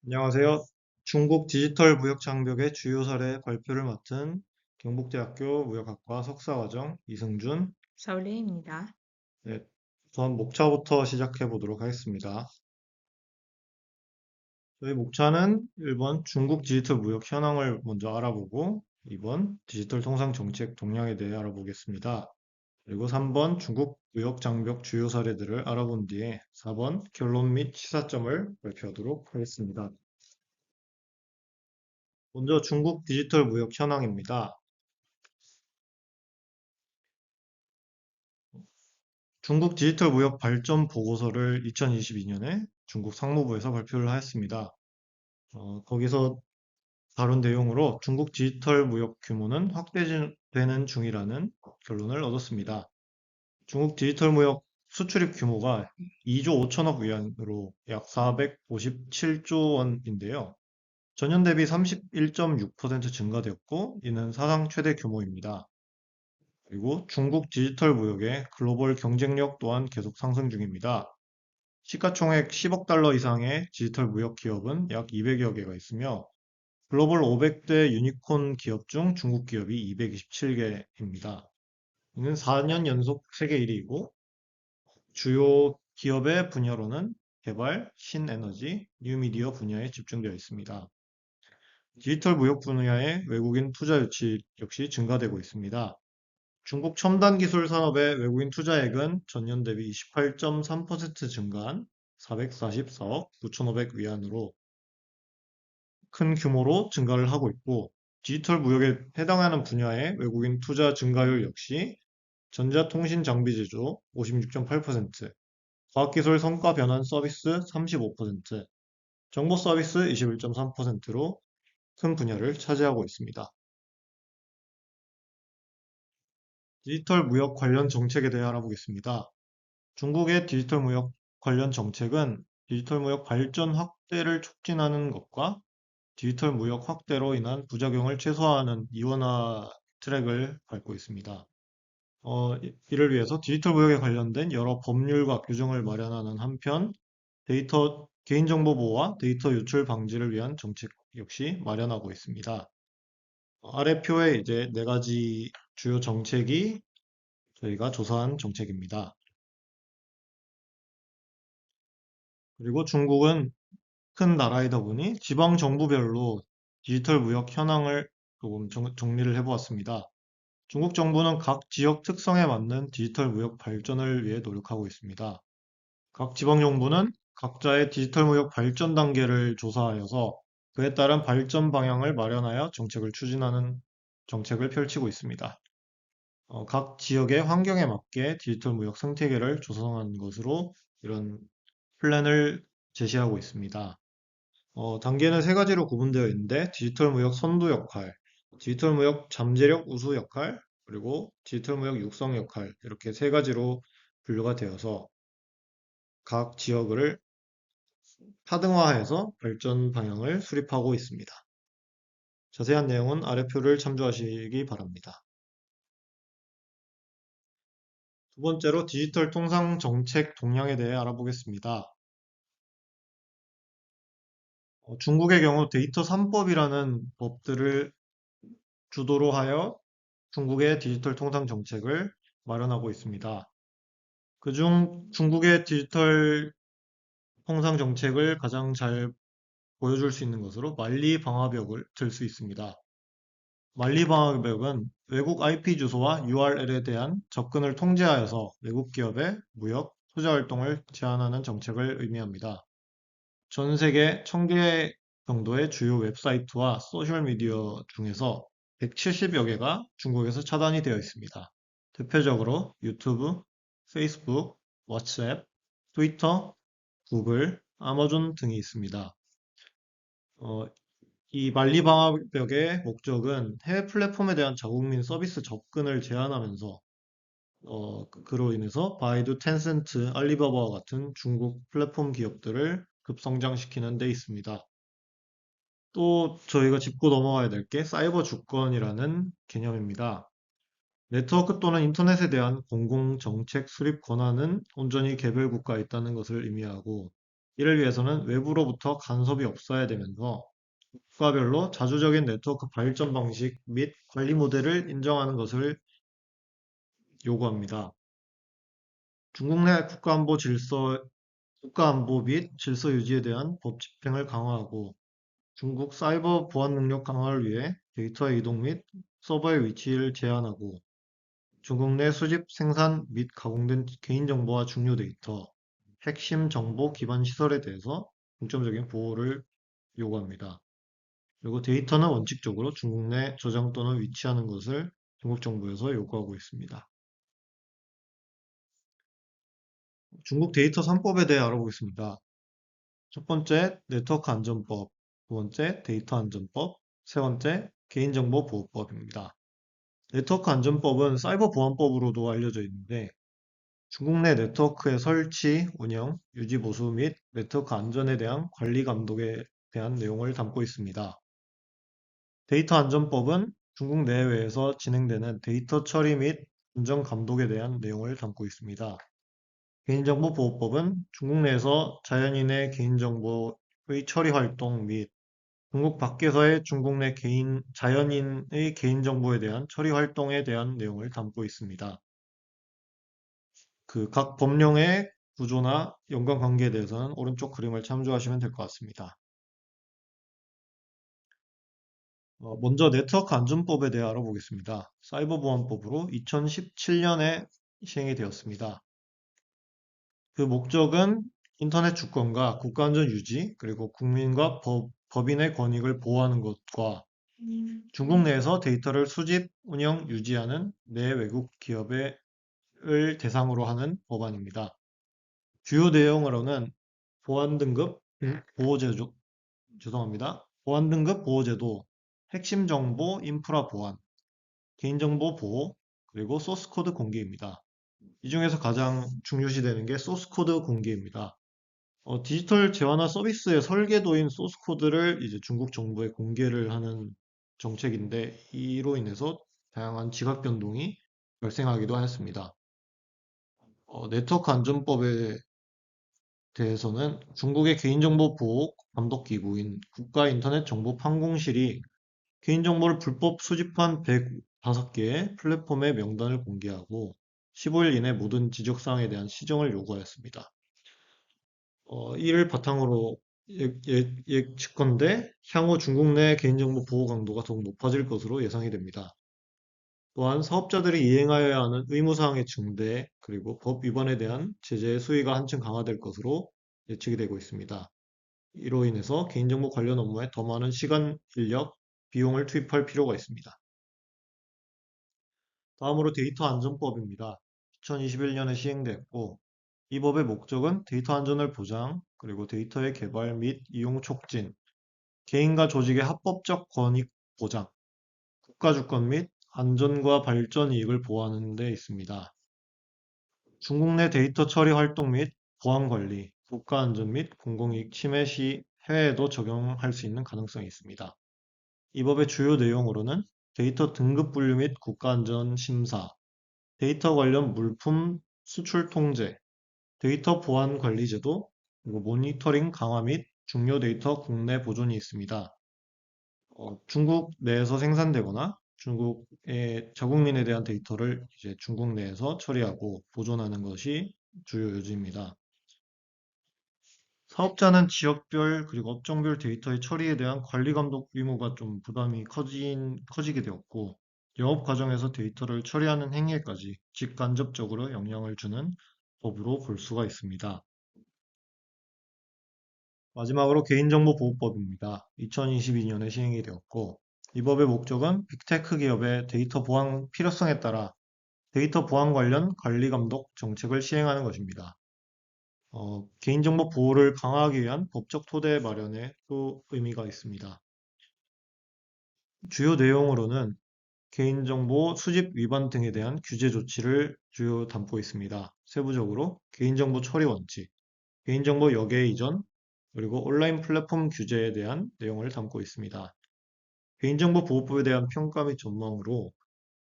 안녕하세요. 중국 디지털 무역 장벽의 주요 사례 발표를 맡은 경북대학교 무역학과 석사과정 이승준. 서울대입니다. 네, 우선 목차부터 시작해 보도록 하겠습니다. 저희 목차는 1번 중국 디지털 무역 현황을 먼저 알아보고 2번 디지털 통상 정책 동향에 대해 알아보겠습니다. 그리고 3번 중국 무역 장벽 주요 사례들을 알아본 뒤에 4번 결론 및 시사점을 발표하도록 하겠습니다. 먼저 중국 디지털 무역 현황입니다. 중국 디지털 무역 발전 보고서를 2022년에 중국 상무부에서 발표를 하였습니다. 거기서 다룬 내용으로 중국 디지털 무역 규모는 확대되는 중이라는 결론을 얻었습니다. 중국 디지털 무역 수출입 규모가 2조 5천억 위안으로 약 457조 원인데요. 전년 대비 31.6% 증가되었고, 이는 사상 최대 규모입니다. 그리고 중국 디지털 무역의 글로벌 경쟁력 또한 계속 상승 중입니다. 시가총액 10억 달러 이상의 디지털 무역 기업은 약 200여 개가 있으며 글로벌 500대 유니콘 기업 중 중국 기업이 227개입니다. 이는 4년 연속 세계 1위이고 주요 기업의 분야로는 개발, 신에너지, 뉴미디어 분야에 집중되어 있습니다. 디지털 무역 분야의 외국인 투자 유치 역시 증가되고 있습니다. 중국 첨단 기술 산업의 외국인 투자액은 전년 대비 28.3% 증가한 444억 9,500 위안으로 큰 규모로 증가를 하고 있고, 디지털 무역에 해당하는 분야의 외국인 투자 증가율 역시 전자통신 장비 제조 56.8%, 과학기술 성과 변환 서비스 35%, 정보 서비스 21.3%로 큰 분야를 차지하고 있습니다. 디지털 무역 관련 정책에 대해 알아보겠습니다. 중국의 디지털 무역 관련 정책은 디지털 무역 발전 확대를 촉진하는 것과 디지털 무역 확대로 인한 부작용을 최소화하는 이원화 트랙을 밟고 있습니다. 이를 위해서 디지털 무역에 관련된 여러 법률과 규정을 마련하는 한편 개인정보 보호와 데이터 유출 방지를 위한 정책 역시 마련하고 있습니다. 아래 표에 이제 네 가지 주요 정책이 저희가 조사한 정책입니다. 그리고 중국은 큰 나라이다 보니 지방 정부별로 디지털 무역 현황을 조금 정리를 해보았습니다. 중국 정부는 각 지역 특성에 맞는 디지털 무역 발전을 위해 노력하고 있습니다. 각 지방 정부는 각자의 디지털 무역 발전 단계를 조사하여서 그에 따른 발전 방향을 마련하여 정책을 추진하는 정책을 펼치고 있습니다. 각 지역의 환경에 맞게 디지털 무역 생태계를 조성하는 것으로 이런 플랜을 제시하고 있습니다. 단계는 세 가지로 구분되어 있는데 디지털 무역 선도 역할, 디지털 무역 잠재력 우수 역할, 그리고 디지털 무역 육성 역할 이렇게 세 가지로 분류가 되어서 각 지역을 하등화해서 발전 방향을 수립하고 있습니다. 자세한 내용은 아래 표를 참조하시기 바랍니다. 두 번째로 디지털 통상 정책 동향에 대해 알아보겠습니다. 중국의 경우 데이터 3법이라는 법들을 주도로 하여 중국의 디지털 통상 정책을 마련하고 있습니다. 그중 중국의 디지털 통상 정책을 가장 잘 보여줄 수 있는 것으로 만리 방화벽을 들 수 있습니다. 만리 방화벽은 외국 IP 주소와 URL에 대한 접근을 통제하여서 외국 기업의 무역, 투자 활동을 제한하는 정책을 의미합니다. 전 세계 1000개 정도의 주요 웹사이트와 소셜미디어 중에서 170여 개가 중국에서 차단이 되어 있습니다. 대표적으로 유튜브, 페이스북, 왓츠앱, 트위터, 구글, 아마존 등이 있습니다. 어, 이 만리 방화벽의 목적은 해외 플랫폼에 대한 자국민 서비스 접근을 제한하면서 그로 인해서 바이두, 텐센트, 알리바바와 같은 중국 플랫폼 기업들을 급성장시키는 데 있습니다. 또 저희가 짚고 넘어가야 될 게 사이버 주권이라는 개념입니다. 네트워크 또는 인터넷에 대한 공공 정책 수립 권한은 온전히 개별 국가에 있다는 것을 의미하고 이를 위해서는 외부로부터 간섭이 없어야 되면서 국가별로 자주적인 네트워크 발전 방식 및 관리 모델을 인정하는 것을 요구합니다. 중국 내 국가안보 및 질서 유지에 대한 법 집행을 강화하고 중국 사이버 보안 능력 강화를 위해 데이터의 이동 및 서버의 위치를 제한하고 중국 내 수집, 생산 및 가공된 개인정보와 중요 데이터, 핵심 정보 기반 시설에 대해서 중점적인 보호를 요구합니다. 그리고 데이터는 원칙적으로 중국 내 저장 또는 위치하는 것을 중국 정부에서 요구하고 있습니다. 중국 데이터 3법에 대해 알아보겠습니다. 첫 번째, 네트워크 안전법. 두 번째, 데이터 안전법. 세 번째, 개인정보 보호법입니다. 네트워크 안전법은 사이버 보안법으로도 알려져 있는데 중국 내 네트워크의 설치, 운영, 유지 보수 및 네트워크 안전에 대한 관리 감독에 대한 내용을 담고 있습니다. 데이터 안전법은 중국 내외에서 진행되는 데이터 처리 및 안전 감독에 대한 내용을 담고 있습니다. 개인정보 보호법은 중국 내에서 자연인의 개인정보의 처리 활동 및 중국 밖에서의 중국 내 자연인의 개인정보에 대한 처리 활동에 대한 내용을 담고 있습니다. 그 각 법령의 구조나 연관관계에 대해서는 오른쪽 그림을 참조하시면 될 것 같습니다. 먼저 네트워크 안전법에 대해 알아보겠습니다. 사이버 보안법으로 2017년에 시행이 되었습니다. 그 목적은 인터넷 주권과 국가안전 유지, 그리고 국민과 법인의 권익을 보호하는 것과 중국 내에서 데이터를 수집, 운영, 유지하는 내외국 기업을 대상으로 하는 법안입니다. 주요 내용으로는 보안 등급 보호제도, 죄송합니다. 보안 등급 보호제도, 핵심 정보 인프라 보안, 개인정보 보호, 그리고 소스 코드 공개입니다. 이 중에서 가장 중요시되는 게 소스 코드 공개입니다. 디지털 재화나 서비스의 설계도인 소스 코드를 이제 중국 정부에 공개를 하는 정책인데 이로 인해서 다양한 지각 변동이 발생하기도 하였습니다. 네트워크 안전법에 대해서는 중국의 개인정보 보호 감독기구인 국가인터넷정보판공실이 개인정보를 불법 수집한 105개의 플랫폼의 명단을 공개하고 15일 이내 모든 지적사항에 대한 시정을 요구하였습니다. 이를 바탕으로 예측컨대 향후 중국 내 개인정보 보호 강도가 더욱 높아질 것으로 예상이 됩니다. 또한 사업자들이 이행하여야 하는 의무사항의 증대, 그리고 법 위반에 대한 제재의 수위가 한층 강화될 것으로 예측이 되고 있습니다. 이로 인해서 개인정보 관련 업무에 더 많은 시간, 인력, 비용을 투입할 필요가 있습니다. 다음으로 데이터 안전법입니다. 2021년에 시행됐고, 이 법의 목적은 데이터 안전을 보장, 그리고 데이터의 개발 및 이용 촉진, 개인과 조직의 합법적 권익 보장, 국가 주권 및 안전과 발전 이익을 보호하는 데 있습니다. 중국 내 데이터 처리 활동 및 보안 관리, 국가 안전 및 공공이익 침해 시 해외에도 적용할 수 있는 가능성이 있습니다. 이 법의 주요 내용으로는 데이터 등급 분류 및 국가 안전 심사, 데이터 관련 물품 수출 통제, 데이터 보안 관리 제도, 그리고 모니터링 강화 및 중요 데이터 국내 보존이 있습니다. 중국 내에서 생산되거나 중국의 자국민에 대한 데이터를 이제 중국 내에서 처리하고 보존하는 것이 주요 요지입니다. 사업자는 지역별 그리고 업종별 데이터의 처리에 대한 관리 감독 의무가 좀 부담이 커지게 되었고 영업 과정에서 데이터를 처리하는 행위에까지 직간접적으로 영향을 주는 법으로 볼 수가 있습니다. 마지막으로 개인정보보호법입니다. 2022년에 시행이 되었고 이 법의 목적은 빅테크 기업의 데이터 보안 필요성에 따라 데이터 보안 관련 관리 감독 정책을 시행하는 것입니다. 개인정보 보호를 강화하기 위한 법적 토대 마련에 또 의미가 있습니다. 주요 내용으로는 개인정보 수집 위반 등에 대한 규제 조치를 주요 담고 있습니다. 세부적으로 개인정보 처리 원칙, 개인정보 역외 이전, 그리고 온라인 플랫폼 규제에 대한 내용을 담고 있습니다. 개인정보 보호법에 대한 평가 및 전망으로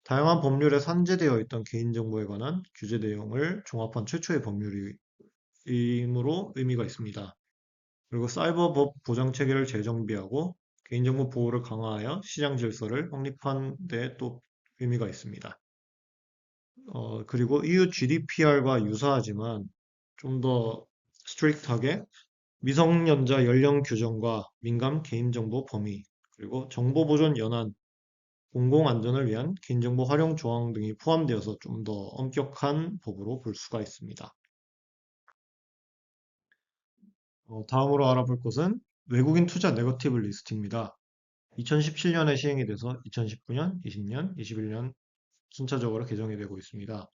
다양한 법률에 산재되어 있던 개인정보에 관한 규제 내용을 종합한 최초의 법률이므로 의미가 있습니다. 그리고 사이버법 보장 체계를 재정비하고 개인정보 보호를 강화하여 시장 질서를 확립한 데 또 의미가 있습니다. 그리고 EU GDPR과 유사하지만 좀 더 스트릭트하게 미성년자 연령 규정과 민감 개인정보 범위, 그리고 정보 보존 연한, 공공 안전을 위한 개인정보 활용 조항 등이 포함되어서 좀 더 엄격한 법으로 볼 수가 있습니다. 다음으로 알아볼 것은 외국인 투자 네거티브 리스트입니다. 2017년에 시행이 돼서 2019년, 20년, 21년 순차적으로 개정이 되고 있습니다.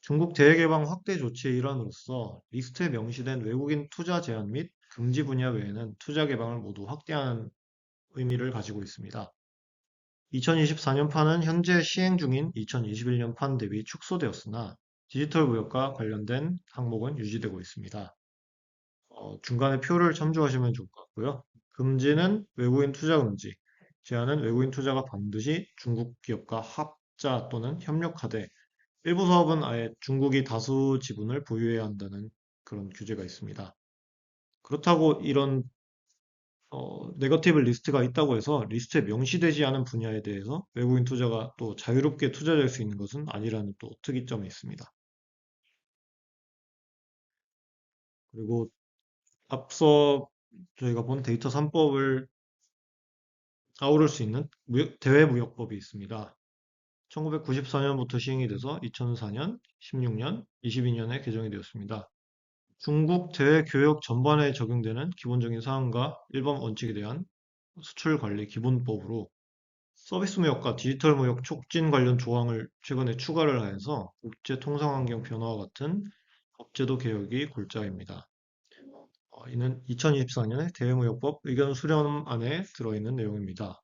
중국 대외개방 확대 조치의 일환으로서 리스트에 명시된 외국인 투자 제한 및 금지 분야 외에는 투자 개방을 모두 확대하는 의미를 가지고 있습니다. 2024년판은 현재 시행 중인 2021년판 대비 축소되었으나 디지털 무역과 관련된 항목은 유지되고 있습니다. 중간에 표를 참조하시면 좋을 것 같고요. 금지는 외국인 투자 금지, 제한은 외국인 투자가 반드시 중국 기업과 합자 또는 협력하되 일부 사업은 아예 중국이 다수 지분을 보유해야 한다는 그런 규제가 있습니다. 그렇다고 이런 네거티브 리스트가 있다고 해서 리스트에 명시되지 않은 분야에 대해서 외국인 투자가 또 자유롭게 투자될 수 있는 것은 아니라는 또 특이점이 있습니다. 그리고 앞서 저희가 본 데이터 3법을 아우를 수 있는 대외무역법이 있습니다. 1994년부터 시행이 돼서 2004년, 16년, 22년에 개정이 되었습니다. 중국 대외교역 전반에 적용되는 기본적인 사항과 일반 원칙에 대한 수출 관리 기본법으로 서비스 무역과 디지털 무역 촉진 관련 조항을 최근에 추가를 하여서 국제 통상 환경 변화와 같은 법제도 개혁이 골자입니다. 이는 2024년에 대외무역법 의견 수렴안에 들어있는 내용입니다.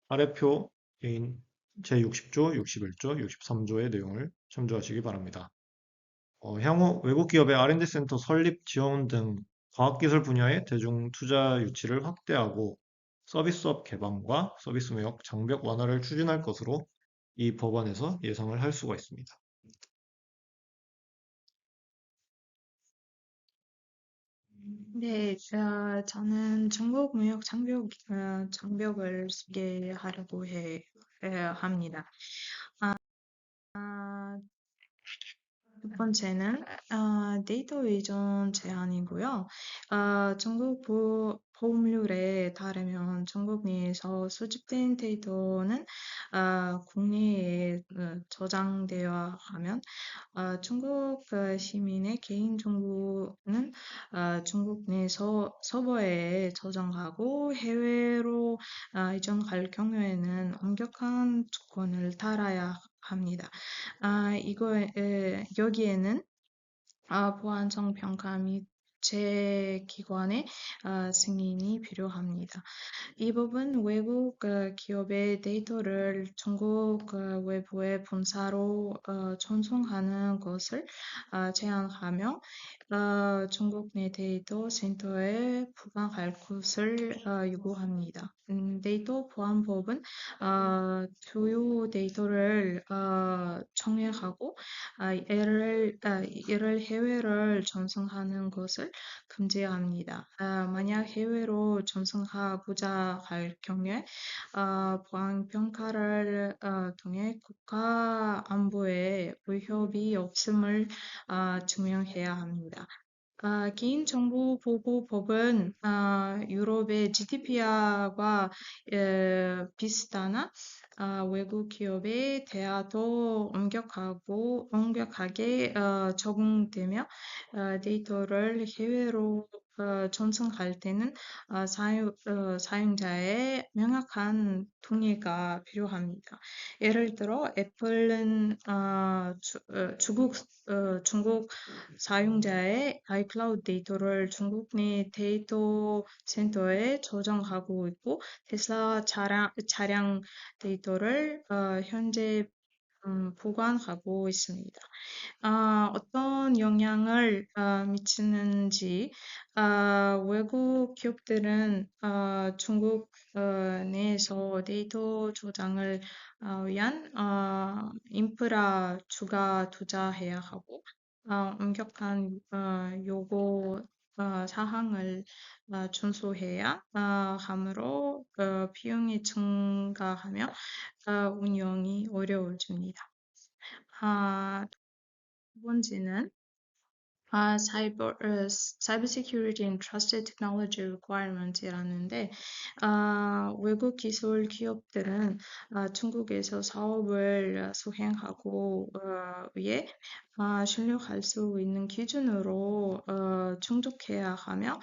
아래표 개인 제60조, 61조, 63조의 내용을 참조하시기 바랍니다. 향후 외국 기업의 R&D 센터 설립 지원 등 과학기술 분야의 대중 투자 유치를 확대하고 서비스업 개방과 서비스 무역 장벽 완화를 추진할 것으로 이 법안에서 예상을 할 수가 있습니다. 네, 저는 중국 무역 장벽을 소개하려고 합니다. 아, 첫 번째는 데이터 의존 제한이고요. 중국 보험률에 따르면 중국 내에서 수집된 데이터는 국내에 저장되어야 하면 중국 시민의 개인정보는 중국 내 서버에 저장하고 해외로 이전할 경우에는 엄격한 조건을 따라야 합니다. 여기에는 보안성 평가 및 제 기관의 승인이 필요합니다. 이 법은 외국 기업의 데이터를 중국 외부의 본사로 전송하는 것을 제한하며 중국 내 데이터 센터에 보관할 것을 요구합니다. 데이터 보안법은 주요 데이터를 정의하고 이를 해외를 전송하는 것을 금지합니다. 만약 해외로 전송하고자 할 경우에 보안 평가를 통해 국가 안보에 위협이 없음을 증명해야 합니다. 개인정보보호법은 유럽의 GDPR과 비슷하나 외국 기업에 대하여 엄격하게 적용되며 데이터를 해외로 전송할 때는 사용자의 명확한 동의가 필요합니다. 예를 들어 애플은 중국 사용자의 아이클라우드 데이터를 중국 내 데이터 센터에 저장하고 있고 테슬라 차량 데이터를 현재 보관하고 있습니다. 어떤 영향을 미치는지 외국 기업들은 중국 내에서 데이터 저장을 위한 인프라 추가 투자해야 하고 엄격한 요구 사항을 준수해야 하므로 비용이 증가하며 운영이 어려워집니다. 두 번째는 cyber security and trusted technology requirement이라는데, 외국 기술 기업들은 중국에서 사업을 수행하고 위해 신뢰할 수 있는 기준으로 충족해야 하며,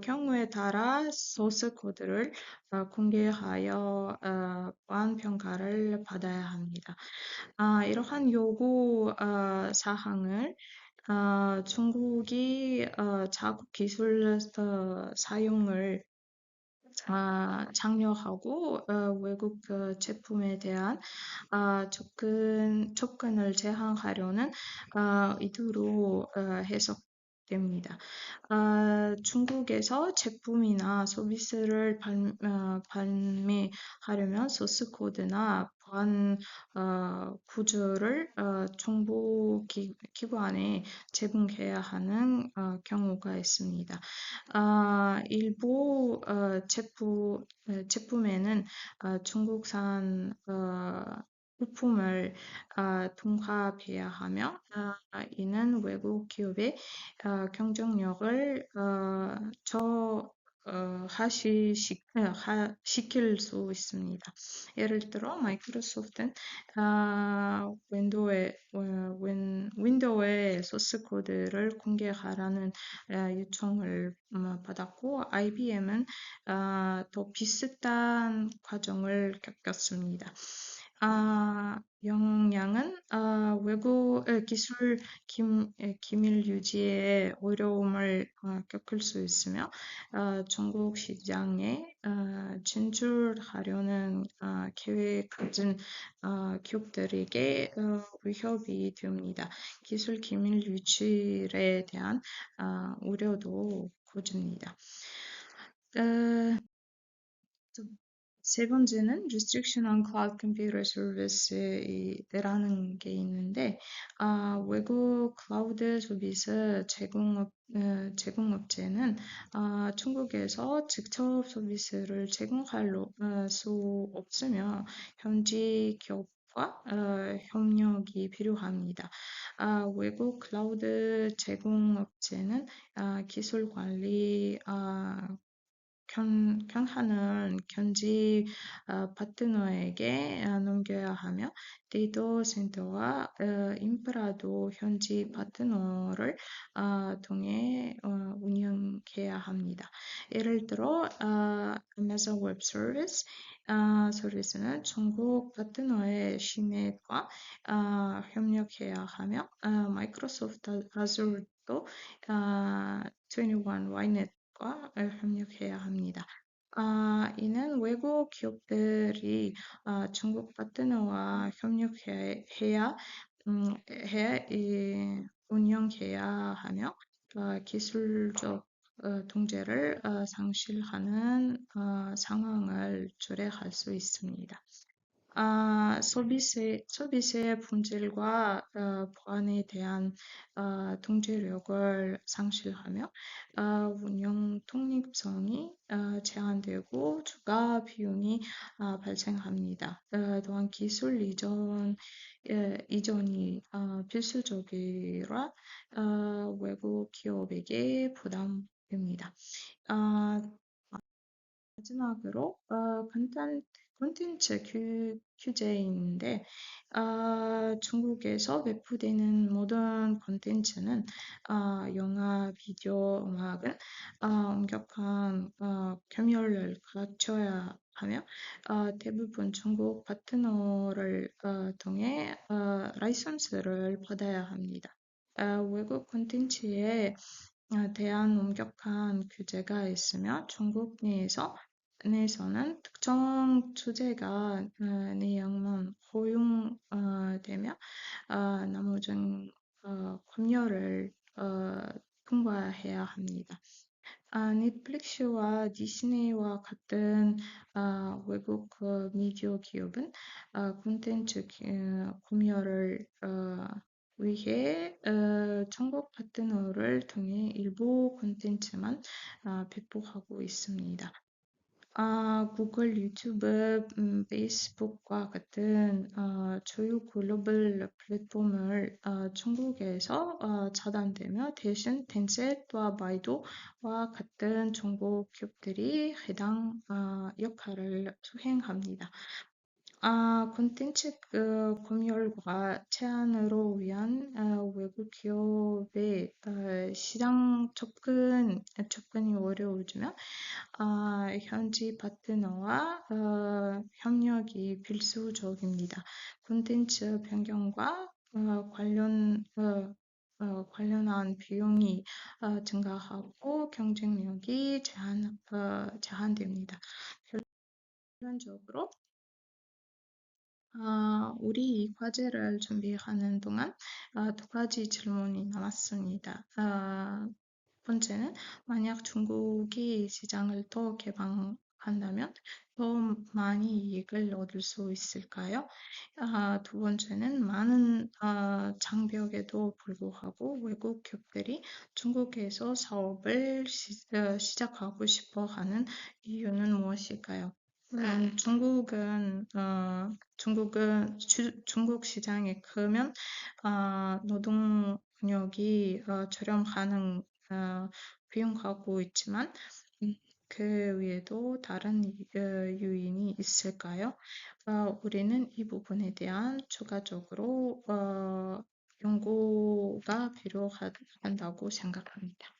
경우에 따라 소스 코드를 공개하여 보안 평가를 받아야 합니다. 이러한 요구 사항을 중국이 자국 기술 사용을 장려하고 외국 제품에 대한 접근을 제한하려는 의도로 해석됩니다. 중국에서 제품이나 서비스를 발매하려면 소스 코드나 보안 구조를 정보 기관에 제공해야 하는 경우가 있습니다. 일부 제품에는 중국산 부품을 통합해야 하며, 이는 외국 기업의 경쟁력을 시킬 수 있습니다. 예를 들어 마이크로소프트는 윈도우의 소스 코드를 공개하라는 요청을 받았고, IBM은 더 비슷한 과정을 겪었습니다. 영향은 외국 기술 기밀 유지에 어려움을 겪을 수 있으며, 중국 시장에 진출하려는 계획 가진 기업들에게 위협이 됩니다. 기술 기밀 유출에 대한 우려도 커집니다. 세 번째는 restriction on cloud computer service이라는 게 있는데, 외국 클라우드 서비스 제공업체는 중국에서 직접 서비스를 제공할 수 없으며 현지 기업과 협력이 필요합니다. 외국 클라우드 제공업체는 기술 관리 경하는 현지 파트너에게 넘겨야 하며, 데이터 센터와 인프라도 현지 파트너를 통해 운영해야 합니다. 예를 들어 Amazon Web Service 서비스는 중국 파트너의 시넷과 협력해야 하며, 마이크로소프트 아주르도 21ynet 과 협력해야 합니다. 이는 외국 기업들이 중국 파트너와 협력해야 운영해야 하며, 기술적 통제를 상실하는 상황을 초래할 수 있습니다. 서비스의 품질과 보안에 대한 통제력을 상실하며 운영 독립성이 제한되고 추가 비용이 발생합니다. 또한 기술 이전이 필수적이라 외국 기업에게 부담됩니다. 마지막으로 콘텐츠 규제인데, 중국에서 배포되는 모든 콘텐츠는 영화, 비디오, 음악은 엄격한 검열을 갖춰야 하며, 대부분 중국 파트너를 통해 라이선스를 받아야 합니다. 외국 콘텐츠에 대한 엄격한 규제가 있으며, 중국 내에서는 특정 주제가 내용만 허용되며 나머지는 검열을 통과해야 합니다. 넷플릭스와 디즈니와 같은 외국 미디어 기업은 콘텐츠 검열을 위해 중국 파트너를 통해 일부 콘텐츠만 배포하고 있습니다. 구글, 유튜브, 페이스북과 같은 주요 글로벌 플랫폼을 중국에서 차단되며 대신 텐셋과 바이두와 같은 중국 기업들이 해당 역할을 수행합니다. 콘텐츠 검열과 제한으로 위한 외국 기업의 시장 접근이 어려워지면 현지 파트너와 협력이 필수적입니다. 콘텐츠 변경과 관련한 비용이 증가하고 경쟁력이 제한됩니다. 결론적으로 우리 이 과제를 준비하는 동안 두 가지 질문이 남았습니다. 번째는 만약 중국이 시장을 더 개방한다면 더 많이 이익을 얻을 수 있을까요? 두 번째는 많은 장벽에도 불구하고 외국 기업들이 중국에서 사업을 시작하고 싶어 하는 이유는 무엇일까요? 물론 중국 시장이 크면 노동력이 저렴하는 비용하고 있지만 그 위에도 다른 요인이 있을까요? 우리는 이 부분에 대한 추가적으로 연구가 필요하다고 생각합니다.